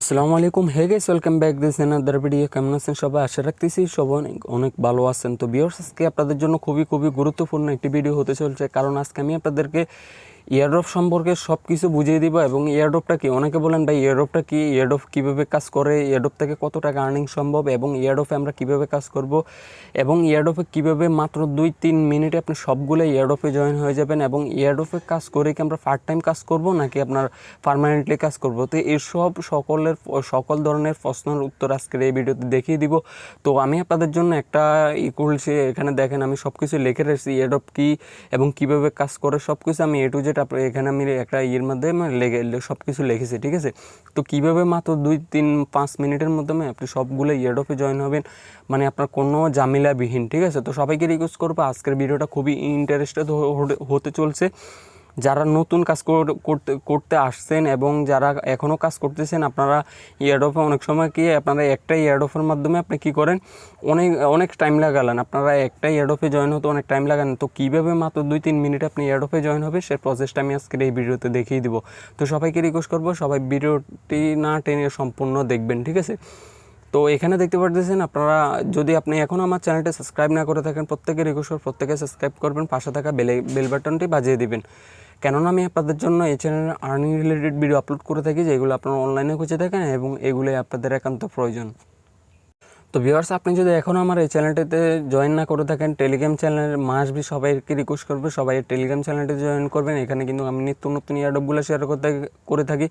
আসসালামু আলাইকুম, hey guys, welcome back this another video. কেমন আছেন সবাই? আশা রাখতেছি সবাই অনেক অনেক ভালো আছেন। তো ভিউয়ার্স, আজকে আপনাদের জন্য খুবই গুরুত্বপূর্ণ একটি ভিডিও হতে চলছে, কারণ আজকে আমি আপনাদেরকে এয়ারড্রপ সম্পর্কে সব কিছু বুঝিয়ে দিব। এবং এয়ারড্রপটা কি, অনেকে বলেন ভাই এয়ারড্রপটা কি, এয়ারড্রপ কীভাবে কাজ করে, এয়ারড্রপ থেকে কত টাকা আর্নিং সম্ভব, এবং এয়ারড্রপে আমরা কীভাবে কাজ করব, এবং এয়ারড্রপে কীভাবে মাত্র 2-3 মিনিটে আপনি সবগুলো এয়ারড্রপে জয়েন হয়ে যাবেন, এবং এয়ারড্রপে কাজ করে কি আমরা পার্ট টাইম কাজ করব নাকি আপনার পার্মানেন্টলি কাজ করব। তো এইসব সকল ধরনের প্রশ্নের উত্তর আজকের এই ভিডিওতে দেখিয়ে দিব। তো আমি আপনাদের জন্য একটা খুলছি, এখানে দেখেন আমি সব কিছু লিখে রেখেছি, এয়ারড্রপ কী এবং কীভাবে কাজ করে সব কিছু আমি A to Z এখানে আমি একটা মধ্যে সব কিছু লিখেছি, ঠিক আছে। তো কীভাবে মাত্র 2-3-5 মিনিটের মাধ্যমে আপনি সবগুলো এয়ারড্রপে জয়েন হবেন, মানে আপনার কোনো ঝামেলাবিহীন, ঠিক আছে। তো সবাইকে রিকোয়েস্ট করবো, আজকের ভিডিওটা খুবই ইন্টারেস্টেড হতে চলছে। যারা নতুন কাজ করতে আসছেন এবং যারা এখনও কাজ করতেছেন, আপনারা এয়ারড্রপে অনেক সময় কি আপনারা একটা এয়ারড্রপের মাধ্যমে আপনি কী করেন, অনেক টাইম লাগালেন, আপনারা একটা এয়ারড্রপে জয়েন হতে অনেক টাইম লাগান। তো কীভাবে মাত্র 2-3 মিনিটে আপনি এয়ারড্রপে জয়েন হবে সেই প্রসেসটা আমি আজকের এই ভিডিওতে দেখিয়ে দিব। তো সবাইকে রিকোয়েস্ট করবো, সবাই ভিডিওটি না টেনে সম্পূর্ণ দেখবেন, ঠিক আছে। তো এখানে দেখতে পাচ্ছেন আপনারা, যদি আপনি এখনও আমার চ্যানেলটা সাবস্ক্রাইব না করে থাকেন, প্রত্যেকে রিকোয়েস্ট প্রত্যেকে সাবস্ক্রাইব করবেন, পাশে থাকা বেল বাটনটি বাজিয়ে দিবেন। কেননা আমি আপনাদের জন্য এই চ্যানেলে আর্নিং রিলেটেড ভিডিও আপলোড করে থাকি, যেগুলো আপনারা অনলাইনে খুঁজে থাকেন এবং এগুলোই আপনাদের একান্ত প্রয়োজন। তো ভিউয়ার্স, আপনি যদি এখনও আমার এই চ্যানেলটিতে জয়েন না করে থাকেন, টেলিগ্রাম চ্যানেলের মাসবি সবাইকে রিকোয়েস্ট করবে সবাই টেলিগ্রাম চ্যানেলটিতে জয়েন করবেন। এখানে কিন্তু আমি নিত্য নতুন এয়ারড্রপগুলো শেয়ার করে থাকি,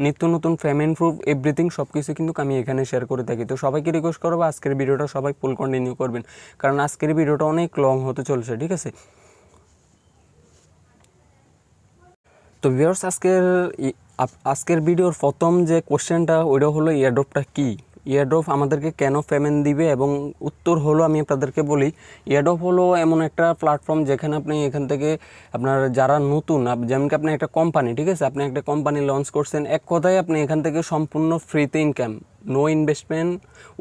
নিত্য নতুন পেমেন্ট প্রুফ এভরিথিং সব কিছু কিন্তু আমি এখানে শেয়ার করে থাকি। তো সবাইকে রিকোয়েস্ট করবো আজকের ভিডিওটা সবাই ফুল কন্টিনিউ করবেন, কারণ আজকের ভিডিওটা অনেক লং হতে চলছে, ঠিক আছে। তো ভিউয়ার্স, আজকের ভিডিওর প্রথম যে কোশ্চেনটা ওইটা হলো এয়ারড্রপটা কী, এয়ারড্রপ আমাদেরকে কেন পেমেন্ট দিবে, এবং উত্তর হলো আমি আপনাদেরকে বলি, এয়ারড্রপ হলো এমন একটা প্ল্যাটফর্ম যেখানে আপনি এখান থেকে আপনার যারা নতুন, যেমন কি আপনি একটা কোম্পানি, ঠিক আছে, আপনি একটা কোম্পানি লঞ্চ করছেন, এক কথায় আপনি এখান থেকে সম্পূর্ণ ফ্রিতে income, no investment,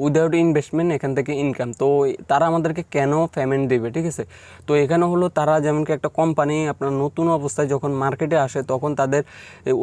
without investment এখান থেকে ইনকাম। তো তারা আমাদেরকে কেন পেমেন্ট দেবে, ঠিক আছে। তো এখানে হলো তারা যেমন কি একটা কোম্পানি আপনার নতুন অবস্থায় যখন মার্কেটে আসে তখন তাদের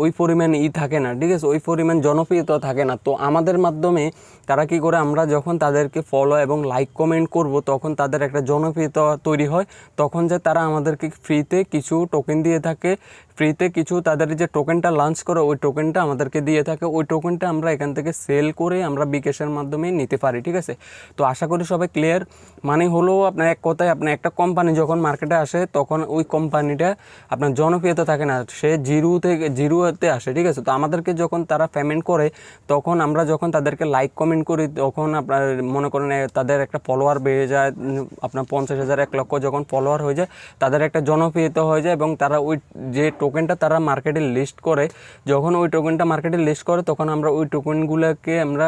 ওই পরিমাণ থাকে না, ঠিক আছে, ওই পরিমাণ জনপ্রিয়তা থাকে না। তো আমাদের মাধ্যমে তারা কি করে, আমরা যখন তাদেরকে ফলো এবং লাইক কমেন্ট করব তখন তাদের একটা জনপ্রিয়তা তৈরি হয়, তখন যে তারা আমাদেরকে ফ্রিতে কিছু টোকেন দিয়ে থাকে, ফ্রিতে কিছু তাদের যে টোকেনটা লঞ্চ করে ওই টোকেনটা আমাদেরকে দিয়ে থাকে, ওই টোকেনটা আমরা এখান থেকে সেল করে আমরা বিকাশের মাধ্যমে নিতে পারি, ঠিক আছে। তো আশা করি সবাই ক্লিয়ার। মানে হলো আপনার এক কথায়, আপনার একটা কোম্পানি যখন মার্কেটে আসে তখন ওই কোম্পানিটা আপনার জনপ্রিয়তা থাকে না, সে জিরোতে আসে, ঠিক আছে। তো আমাদেরকে যখন তারা পেমেন্ট করে, তখন আমরা যখন তাদেরকে লাইক কমেন্ট করি, তখন আপনার মনে করেন তাদের একটা ফলোয়ার বেড়ে যায়, আপনার 50,000 1 লক্ষ যখন ফলোয়ার হয়ে যায়, তাদের একটা জনপ্রিয়তা হয়ে যায়, এবং তারা ওই যে টোকেনটা তারা মার্কেটে লিস্ট করে, যখন ওই টোকেনটা মার্কেটে লিস্ট করে তখন আমরা ওই টোকেনগুলোকে আমরা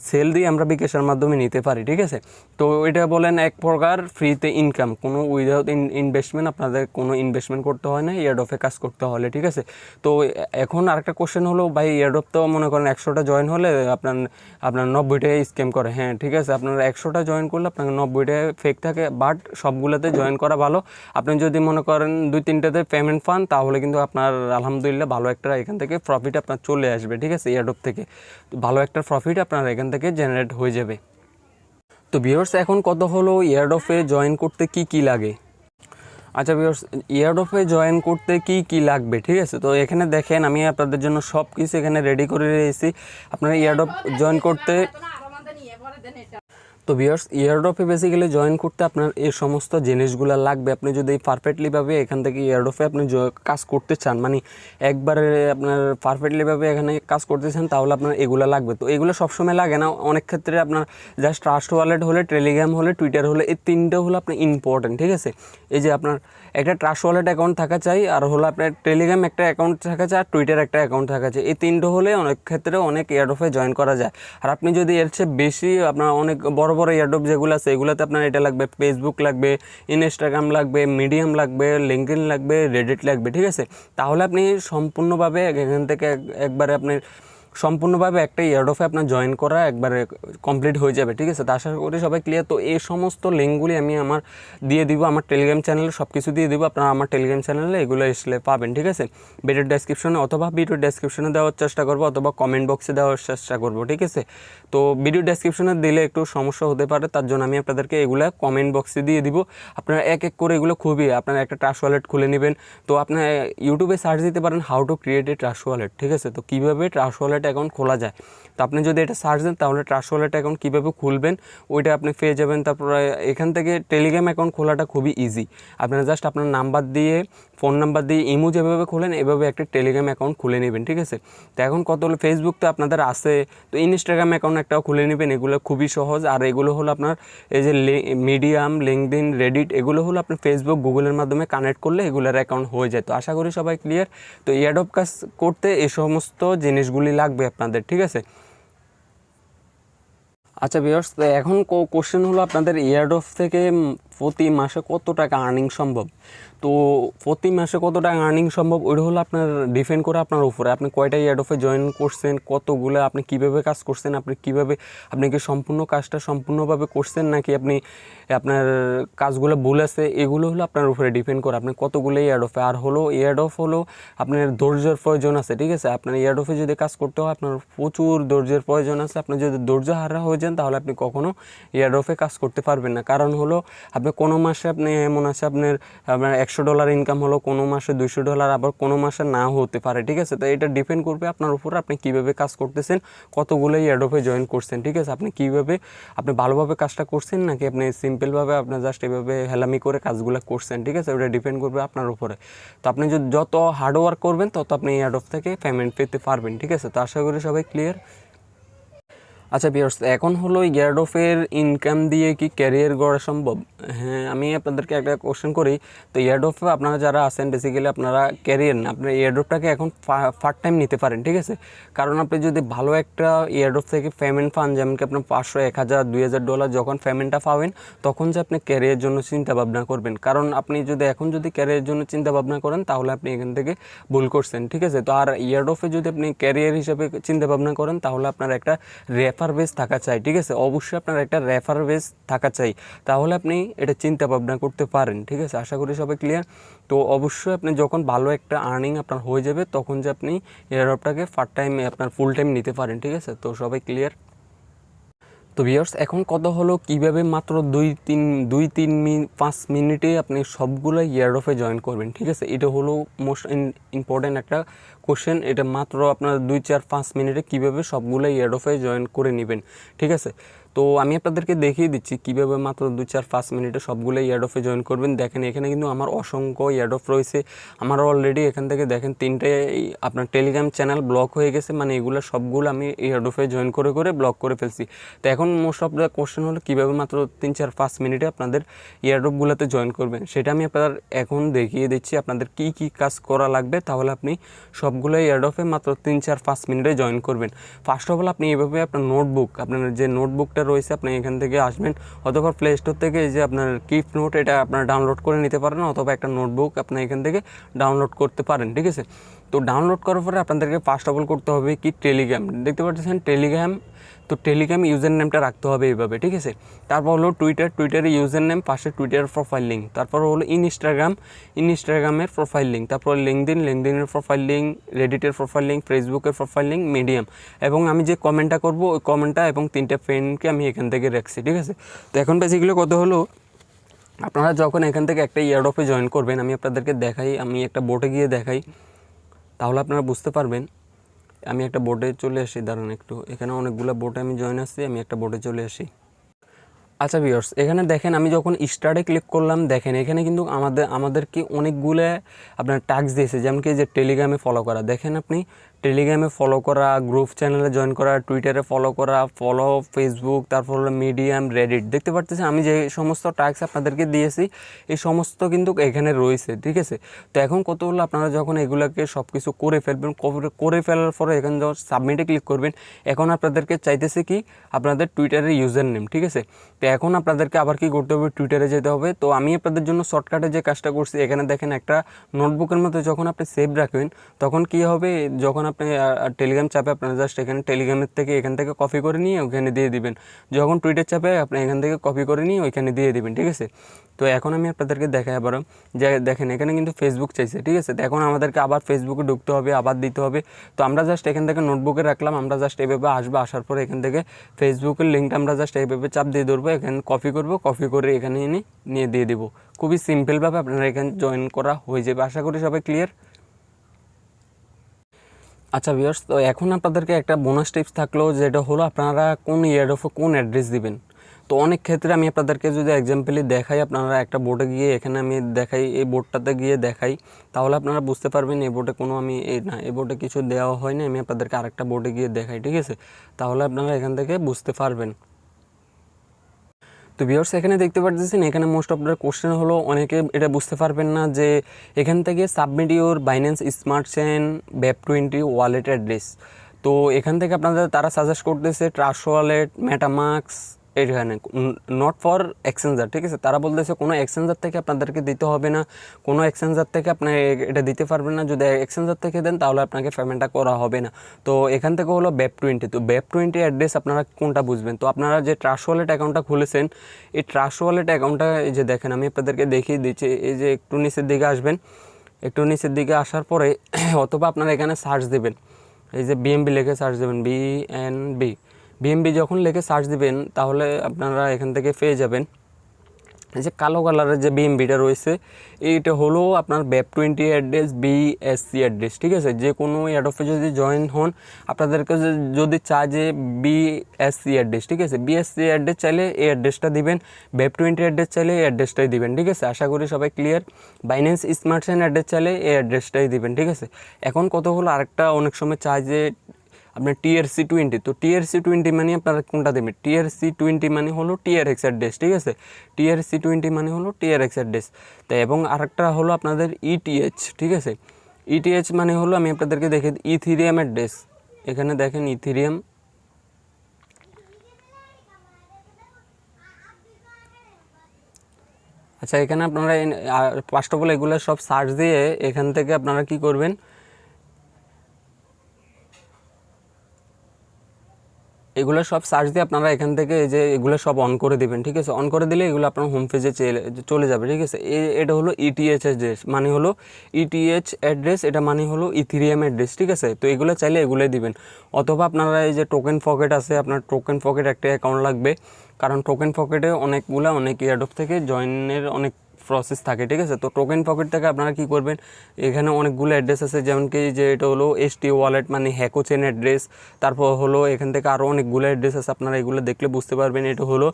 সেল দিয়ে আমরা বিকাশের মাধ্যমে নিতে পারি, ঠিক আছে। তো এটা বলেন এক প্রকার ফ্রিতে ইনকাম, কোনো উইদাউট ইনভেস্টমেন্ট, আপনাদের কোনো ইনভেস্টমেন্ট করতে হয় না এয়ারড্রপে কাজ করতে হলে, ঠিক আছে। তো এখন আরেকটা কোশ্চেন হলো, ভাই এয়ারড্রপ তো মনে করেন 100টা জয়েন হলে আপনার 90টাই স্ক্যাম করে। হ্যাঁ, ঠিক আছে, আপনার 100টা জয়েন করলে আপনার 90টায় ফেক থাকে, বাট সবগুলোতে জয়েন করা ভালো। আপনি যদি মনে করেন 2-3টাতে পেমেন্ট পান, তাহলে কিন্তু আপনার আলহামদুলিল্লাহ ভালো একটা এখান থেকে প্রফিট আপনার চলে আসবে, ঠিক আছে। এয়ারড্রপ থেকে ভালো একটা প্রফিট আপনার এখান থেকে জেনারেট হয়ে যাবে। তো ভিউয়ার্স, এখন কত হলো এয়ারড্রপে জয়েন করতে কি লাগে। আচ্ছা ভিউয়ার্স, এয়ারড্রপে জয়েন করতে কি লাগবে, ঠিক আছে। তো এখানে দেখেন আমি আপনাদের জন্য সব কিছু এখানে রেডি করে রেখেছি। আপনারা এয়ারড্রপ জয়েন করতে, তো ভিউয়ার্স, এয়ারড্রপে বেসিক্যালি জয়েন করতে আপনার এই সমস্ত জিনিসগুলো লাগবে। আপনি যদি পারফেক্টলিভাবে এখান থেকে এয়ারড্রপে আপনি কাজ করতে চান, মানে একবারে আপনার পারফেক্টলিভাবে এখানে কাজ করতে চান, তাহলে আপনার এগুলো লাগবে। তো এগুলো সবসময় লাগে না, অনেক ক্ষেত্রে আপনার জাস্ট ট্রাস্ট ওয়ালেট হলে, টেলিগ্রাম হলে, টুইটার হলে, এই তিনটে হলো আপনার ইম্পর্টেন্ট, ঠিক আছে। এই যে আপনার একটা ট্রাস্ট ওয়ালেট অ্যাকাউন্ট থাকা চাই, আর হলো আপনার টেলিগ্রাম একটা অ্যাকাউন্ট থাকা চাই, আর টুইটার একটা অ্যাকাউন্ট থাকা চাই। এই তিনটে হলে অনেক ক্ষেত্রে অনেক এয়ারড্রপে জয়েন করা যায়। আর আপনি যদি এর চেয়ে বেশি, আপনার অনেক বড় এয়ারড্রপ যেগুলো আছে এগুলোতে আপনার এটা লাগবে, ফেসবুক লাগবে, ইনস্টাগ্রাম লাগবে, মিডিয়াম লাগবে, লিঙ্কডইন লাগবে, রেডিট লাগবে, ঠিক আছে। তাহলে আপনি সম্পূর্ণভাবে এখান থেকে একবারে আপনি সম্পূর্ণভাবে একটা এয়ারড্রপে আপনার জয়েন করা একবারে কমপ্লিট হয়ে যাবে, ঠিক আছে। তো আশা করি সবাই ক্লিয়ার। তো এই সমস্ত লিঙ্কগুলি আমি আমার দিয়ে দিব, আমার টেলিগ্রাম চ্যানেলে সব কিছু দিয়ে দিব, আপনারা আমার টেলিগ্রাম চ্যানেলে এগুলো আসলে পাবেন, ঠিক আছে। ভিডিওর ডেসক্রিপশনে অথবা ভিডিওর ডেসক্রিপশনে দেওয়ার চেষ্টা করবো অথবা কমেন্ট বক্সে দেওয়ার চেষ্টা করবো, ঠিক আছে। তো ভিডিও ডেসক্রিপশনে দিলে একটু সমস্যা হতে পারে, তার জন্য আমি আপনাদেরকে এগুলো কমেন্ট বক্সে দিয়ে দিব। আপনারা এক এক করে এগুলো খুবই, আপনারা একটা ট্রাস্ট ওয়ালেট খুলে নেবেন। তো আপনার ইউটিউবে সার্চ দিতে পারেন how to create a trust wallet, ঠিক আছে। তো কীভাবে ট্রাস্ট ওয়ালেট অ্যাকাউন্ট খোলা যায়, তো আপনি যদি এটা সার্চ দেন তাহলে ট্রাস্ট ওয়ালেট অ্যাকাউন্ট কীভাবে খুলবেন ওইটা আপনি পেয়ে যাবেন। তারপরে এখান থেকে টেলিগ্রাম অ্যাকাউন্ট খোলাটা খুবই ইজি। আপনারা জাস্ট আপনার নাম্বার দিয়ে, ফোন নাম্বার দিয়ে ইমো যেভাবে খোলেন এভাবে একটা টেলিগ্রাম অ্যাকাউন্ট খুলে নেবেন, ঠিক আছে। তো এখন কত হলো, ফেসবুক তো আপনাদের আছে, তো ইনস্টাগ্রাম অ্যাকাউন্ট একটাও খুলে নেবেন। এগুলো খুবই সহজ। আর এগুলো হলো আপনার এই যে মিডিয়াম, লিঙ্কডইন, রেডিট, এগুলো হলো আপনি ফেসবুক, গুগলের মাধ্যমে কানেক্ট করলে এগুলোর অ্যাকাউন্ট হয়ে যায়। তো আশা করি সবাই ক্লিয়ার। তো এয়ারড্রপ কাজ করতে এই সমস্ত জিনিসগুলি লাগবে আপনাদের, ঠিক আছে। আচ্ছা ভিউয়ার্স, এখন কোশ্চেন হলো আপনাদের এয়ারড্রপ থেকে প্রতি মাসে কত টাকা আর্নিং সম্ভব। তো প্রতি মাসে কত টাকা আর্নিং সম্ভব ওইটা হলো আপনার ডিপেন্ড করে আপনার উপরে, আপনি কয়টা এয়ারড্রপে জয়েন করছেন, কতগুলো আপনি কীভাবে কাজ করছেন, আপনি কি সম্পূর্ণ কাজটা সম্পূর্ণভাবে করছেন নাকি আপনি আপনার কাজগুলো ভুল আছে, এগুলো হলো আপনার উপরে ডিপেন্ড করে আপনি কতগুলো এয়ারড্রপে। আর হলো এয়ারড্রপ হলো আপনার ধৈর্যের প্রয়োজন আছে, ঠিক আছে। আপনার এয়ারড্রপে যদি কাজ করতে হয় আপনার প্রচুর ধৈর্যের প্রয়োজন আছে। আপনি যদি ধৈর্য হারা হয়ে যান তাহলে আপনি কখনো এয়ারড্রপে কাজ করতে পারবেন না। কারণ হলো আপনি কোনো মাসে আপনি এমন আছে আপনার $100 ইনকাম হলো, কোনো মাসে $200, আবার কোনো মাসে নাও হতে পারে, ঠিক আছে। তো এটা ডিপেন্ড করবে আপনার উপর, আপনি কীভাবে কাজ করতেছেন, কতগুলো এয়ারড্রপে জয়েন করছেন, ঠিক আছে। আপনি ভালোভাবে কাজটা করছেন নাকি আপনি সিম্পলভাবে আপনার জাস্ট এভাবে হেলামি করে কাজগুলো করছেন, ঠিক আছে। ওটা ডিপেন্ড করবে আপনার উপরে। তো আপনি যত হার্ড ওয়ার্ক করবেন তত আপনি এয়ারড্রপ থেকে পেমেন্ট পেতে পারবেন, ঠিক আছে। তো আশা করি সবাই ক্লিয়ার। আচ্ছা ভিউয়ার্স, এখন হলো এয়ারড্রপের ইনকাম দিয়ে কি ক্যারিয়ার গড়া সম্ভব? হ্যাঁ, আমি আপনাদেরকে একটা কোশ্চেন করি। তো এয়ারড্রপে আপনারা যারা আছেন বেসিক্যালি আপনারা ক্যারিয়ার না, আপনার এয়ারড্রপটাকে এখন পার্ট টাইম নিতে পারেন, ঠিক আছে। কারণ আপনি যদি ভালো একটা এয়ারড্রপ থেকে পেমেন্ট পান, যেমন কি আপনার $500, $1000, $2000 যখন পেমেন্টটা পাবেন তখন যে আপনি ক্যারিয়ার জন্য চিন্তা ভাবনা করবেন। কারণ আপনি যদি এখন ক্যারিয়ার জন্য চিন্তা ভাবনা করেন তাহলে আপনি এখান থেকে ভুল করছেন, ঠিক আছে। তো আর এয়ারড্রপে যদি আপনি ক্যারিয়ার হিসেবে চিন্তা ভাবনা করেন তাহলে আপনার একটা রেফার বেস থাকা চাই, ঠিক আছে। অবশ্যই আপনার একটা রেফার বেস থাকা চাই, তাহলে আপনি এটা চিন্তা ভাবনা করতে পারেন, ঠিক আছে। আশা করি সবাই ক্লিয়ার। তো অবশ্যই আপনি যখন ভালো একটা আর্নিং আপনার হয়ে যাবে তখন যে আপনি এয়ারড্রপটাকে পার্ট টাইম আপনার ফুল টাইম নিতে পারেন, ঠিক আছে। তো সবাই ক্লিয়ার। তো ভিউয়ার্স, এখন কথা হলো কিভাবে মাত্র 2-3-5 মিনিটে আপনি সবগুলো এয়ারড্রপে জয়েন করবেন, ঠিক আছে। এটা হলো মোস্ট ইম্পর্ট্যান্ট একটা কোশ্চেন। এটা মাত্র আপনার 2-4-5 মিনিটে কীভাবে সবগুলো এয়ারড্রপে জয়েন করে নেবেন, ঠিক আছে। তো আমি আপনাদেরকে দেখিয়ে দিচ্ছি কীভাবে মাত্র 2-4-5 মিনিটে সবগুলো এয়ারড্রপে জয়েন করবেন। দেখেন এখানে কিন্তু আমার অসংখ্য এয়ারড্রপ রয়েছে। আমার অলরেডি এখান থেকে দেখেন 3টে আপনার টেলিগ্রাম চ্যানেল ব্লক হয়ে গেছে, মানে এগুলো সবগুলো আমি এয়ারড্রপে জয়েন করে ব্লক করে ফেলছি। তো এখন মোস্ট অফ দ্য কোশ্চেন হলো কীভাবে মাত্র 3-4-5 মিনিটে আপনাদের এয়ারড্রপগুলোতে জয়েন করবেন, সেটা আমি আপনাদের এখন দেখিয়ে দিচ্ছি আপনাদের কি কি কাজ করা লাগবে, তাহলে আপনি সবগুলো এয়ারড্রপে মাত্র 3-4-5 মিনিটে জয়েন করবেন। ফার্স্ট অফ অল আপনি এভাবে আপনার নোটবুক, আপনার যে নোটবুকটা রয়েছে আপনি এখান থেকে আসবেন, অথবা প্লে স্টোর থেকে যে আপনার কিপ নোট এটা আপনার ডাউনলোড করে নিতে পারেন, অথবা একটা নোটবুক আপনি এখান থেকে ডাউনলোড করতে পারেন, ঠিক আছে। তো ডাউনলোড করার পরে আপনাদেরকে ফার্স্ট অফ অল করতে হবে কি, টেলিগ্রাম দেখতে পাচ্ছেন টেলিগ্রাম। তো টেলিগ্রাম ইউজার নেমটা রাখতে হবে এইভাবে, ঠিক আছে। তারপর হলো টুইটারের ইউজার নেম, পাশে টুইটারের প্রোফাইল লিঙ্ক। তারপর হলো ইনস্টাগ্রামের প্রোফাইল লিঙ্ক। তারপর লিঙ্কডিনের প্রোফাইল লিঙ্ক, রেডিটের প্রোফাইল লিঙ্ক, ফেসবুকের প্রোফাইল লিঙ্ক, মিডিয়াম। এবং আমি যে কমেন্টটা করব ওই কমেন্টটা এবং 3টে ফ্রেন্ডকে আমি এখান থেকে রাখছি, ঠিক আছে। তো এখন বেসিক্যালি কত হলো, আপনারা যখন এখান থেকে একটা এয়ারড্রপে জয়েন করবেন, আমি আপনাদেরকে দেখাই, আমি একটা বোটে গিয়ে দেখাই তাহলে আপনারা বুঝতে পারবেন। আমি একটা বোটে চলে আসি, দাঁড়ান একটু, এখানে অনেকগুলো বোটে আমি জয়েন আসছি, আমি একটা বোটে চলে আসি। আচ্ছা ভিউয়ার্স, এখানে দেখেন আমি যখন স্টার্টে ক্লিক করলাম, দেখেন এখানে কিন্তু আমাদেরকে অনেকগুলো আপনার ট্যাক্স দিয়েছে, যেমন কি যে টেলিগ্রামে ফলো করা। দেখেন আপনি টেলিগ্রামে ফলো করা, গ্রুপ চ্যানেলে জয়েন করা, টুইটারে ফলো করা, ফেসবুক, তারপর হলো মিডিয়াম, রেডিট। দেখতে পাচ্ছেন আমি যে সমস্ত ট্যাক্স আপনাদেরকে দিয়েছি এই সমস্ত কিন্তু এখানে রয়েছে, ঠিক আছে। তো এখন কত হলো, আপনারা যখন এগুলোকে সব কিছু করে ফেলবেন, করে ফেলার পরে এখানে যখন সাবমিটে ক্লিক করবেন, এখন আপনাদেরকে চাইতেছে কি আপনাদের টুইটারের ইউজার নেম, ঠিক আছে। তো এখন আপনাদেরকে আবার কি করতে হবে, টুইটারে যেতে হবে। তো আমি আপনাদের জন্য শর্টকাটে যে কাজটা করছি, এখানে দেখেন একটা নোটবুকের মধ্যে যখন আপনি সেভ রাখবেন তখন কি হবে, যখন আপনি আপনি টেলিগ্রাম চাপে আপনারা জাস্ট এখানে টেলিগ্রামের থেকে এখান থেকে কপি করে নিয়ে ওখানে দিয়ে দিবেন। যখন টুইটার চাপে আপনি এখান থেকে কপি করে নিয়ে ওইখানে দিয়ে দিবেন, ঠিক আছে। তো এখন আমি আপনাদেরকে দেখাই আবারও যে দেখেন এখানে কিন্তু ফেসবুক চাইছে, ঠিক আছে। তো এখন আমাদেরকে আবার ফেসবুকে ঢুকতে হবে, আবার দিতে হবে। তো আমরা জাস্ট এখান থেকে নোটবুকে রাখলাম, আমরা জাস্ট এইভাবে আসবো, আসার পরে এখান থেকে ফেসবুকের লিঙ্কটা আমরা জাস্ট এইভাবে চাপ দিয়ে ধরবো, এখানে কপি করব, কপি করে এখানে এনে নিয়ে দিয়ে দেবো। খুবই সিম্পলভাবে আপনারা এখানে জয়েন করা হয়ে যাবে। আশা করি সবাই ক্লিয়ার। আচ্ছা ভিউয়ার্স, তো এখন আপনাদেরকে একটা বোনাস টিপস থাকলো, যেটা হলো আপনারা কোন এয়ারড্রপে কোন অ্যাড্রেস দিবেন। তো অনেক ক্ষেত্রে আমি আপনাদেরকে যদি এক্সাম্পলি দেখাই, আপনারা একটা বোর্ডে গিয়ে এখানে আমি দেখাই, এই বোর্ডটাতে গিয়ে দেখাই, তাহলে আপনারা বুঝতে পারবেন এই বোর্ডে কোনো আমি এই বোর্ডে কিছু দেওয়া হয়নি। আমি আপনাদেরকে আরেকটা বোর্ডে গিয়ে দেখাই, ঠিক আছে। তাহলে আপনারা এখান থেকে বুঝতে পারবেন। তো ভিউয়ার্স এখানে দেখতে পাচ্ছেন, এখানে মোস্ট অফ দ্য কোশ্চেন হলো অনেকে এটা বুঝতে পারবেন না যে এখান থেকে submit your Binance smart chain Web20 wallet address. তো এখান থেকে আপনাদের তারা সাজেস্ট করতেছে ট্রাস্ট ওয়ালেট, মেটামাস্ক, এখানে নট ফর এক্সচেঞ্জার, ঠিক আছে। তারা বলতেছে কোনো এক্সচেঞ্জার থেকে আপনাদেরকে দিতে হবে না, কোনো এক্সচেঞ্জার থেকে আপনি এটা দিতে পারবেন না। যদি এক্সচেঞ্জার থেকে দেন তাহলে আপনাকে পেমেন্টটা করা হবে না। তো এখান থেকে হলো Web20। তো Web20 অ্যাড্রেস আপনারা কোনটা বুঝবেন। তো আপনারা যে ট্রাস্ট ওয়ালেট অ্যাকাউন্টটা খুলেছেন, এই ট্রাস্ট ওয়ালেট অ্যাকাউন্টটা এই যে দেখেন আমি আপনাদেরকে দেখিয়ে দিচ্ছি। এই যে একটু নিচের দিকে আসবেন, একটু নিচের দিকে আসার পরে অথবা আপনারা এখানে সার্চ দেবেন, এই যে BNB লিখে সার্চ দেবেন, BNB যখন লিখে সার্চ দিবেন তাহলে আপনারা এখান থেকে পেয়ে যাবেন এই যে কালো কালারের যে BNBটা রয়েছে, এইটা হলো আপনার Web20 অ্যাড্রেস, BSC অ্যাড্রেস, ঠিক আছে। যে কোনো এয়ারড্রপে যদি জয়েন হন আপনাদেরকে যদি চায় যে BSC অ্যাড্রেস, ঠিক আছে, BSC অ্যাড্রেস চাইলে এই অ্যাড্রেসটা দিবেন, Web20 অ্যাড্রেস চাইলে এই অ্যাড্রেসটাই দিবেন, ঠিক আছে। আশা করি সবাই clear. Binance smart chain address চাইলে এই অ্যাড্রেসটাই দিবেন, ঠিক আছে। এখন কত হলো আরেকটা অনেক সময় চায় যে আপনার TRC20। তো TRC20 মানে আপনারা কোনটা দেবেন, TRC20 মানে হলো TRX অ্যাড্রেস, ঠিক আছে। TRC20 মানে হলো TRX অ্যাড্রেস। তো এবং আরেকটা হলো আপনাদের ETH, ঠিক আছে। ETH মানে হলো আমি আপনাদেরকে দেখে ইথিরিয়াম অ্যাড্রেস। এখানে দেখেন ইথিরিয়াম, আচ্ছা। এখানে আপনারা ফার্স্ট অফ অল এগুলো সব সার্চ দিয়ে এখান থেকে আপনারা কি করবেন, এগুলো সব সার্চ দিয়ে আপনারা এখান থেকে এই যে এগুলো সব অন করে দিবেন, ঠিক আছে। অন করে দিলে এগুলো আপনার হোম পেজে চলে যাবে, ঠিক আছে। এটা হলো ETH অ্যাড্রেস, মানে হলো ETH অ্যাড্রেস, এটা মানে হলো ইথিরিয়াম অ্যাড্রেস, ঠিক আছে। তো এগুলো চাইলে এগুলোই দিবেন। অথবা আপনারা এই যে টোকেন পকেট আছে, আপনার টোকেন পকেট একটা অ্যাকাউন্ট লাগবে, কারণ টোকেন পকেটে অনেক এয়ারড্রপ থেকে জয়েনের অনেক প্রসেস থাকে, ঠিক আছে। তো টোকেন পকেট থেকে আপনারা কি করবেন, এখানে অনেকগুলো অ্যাড্রেস আছে, যেমন কি যে এটা হলো ST ওয়ালেট মানে হ্যাকো চেন অ্যাড্রেস। তারপর হলো এখান থেকে আরও অনেকগুলো অ্যাড্রেস আছে, আপনারা এগুলো দেখলে বুঝতে পারবেন। এটা হলো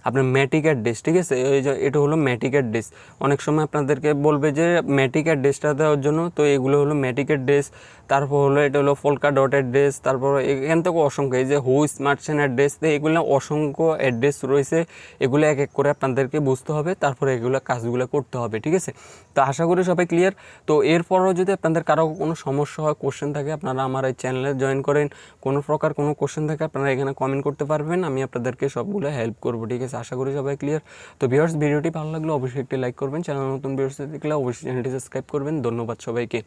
আপনার ম্যাটিক অ্যাড্রেস, ঠিক আছে। এই যে এটা হলো ম্যাটিক অ্যাড্রেস। অনেক সময় আপনাদেরকে বলবে যে ম্যাটিক অ্যাড্রেসটা দেওয়ার জন্য, তো এগুলো হলো ম্যাটিক অ্যাড্রেস। তারপর হলো এটা হলো ফোলকা ডট অ্যাড্রেস। তারপর এখান থেকে অসংখ্য এই যে হু স্মার্ট চেন অ্যাড্রেস, তো এগুলো অসংখ্য অ্যাড্রেস রয়েছে। এগুলো এক এক করে আপনাদেরকে বুঝতে হবে, তারপরে এগুলো কাজগুলো করতে হবে, ঠিক আছে। তো আশা করি সবাই ক্লিয়ার। তো এরপরও যদি আপনাদের কারো কোনো সমস্যা হয়, কোশ্চেন থাকে, আপনারা আমার এই চ্যানেলে জয়েন করেন। কোনো প্রকার কোনো কোশ্চেন থাকে আপনারা এখানে কমেন্ট করতে পারবেন, আমি আপনাদেরকে সবগুলো হেল্প করবো, ঠিক আছে। আশা করি সবাই ক্লিয়ার। তো ভিউয়ার্স ভিডিওটি ভালো লাগলে অবশ্যই একটি লাইক করবেন, চ্যানেল নতুন ভিউয়ার্স দেখলে অবশ্যই চ্যানেলটি সাবস্ক্রাইব করবেন। ধন্যবাদ সবাইকে।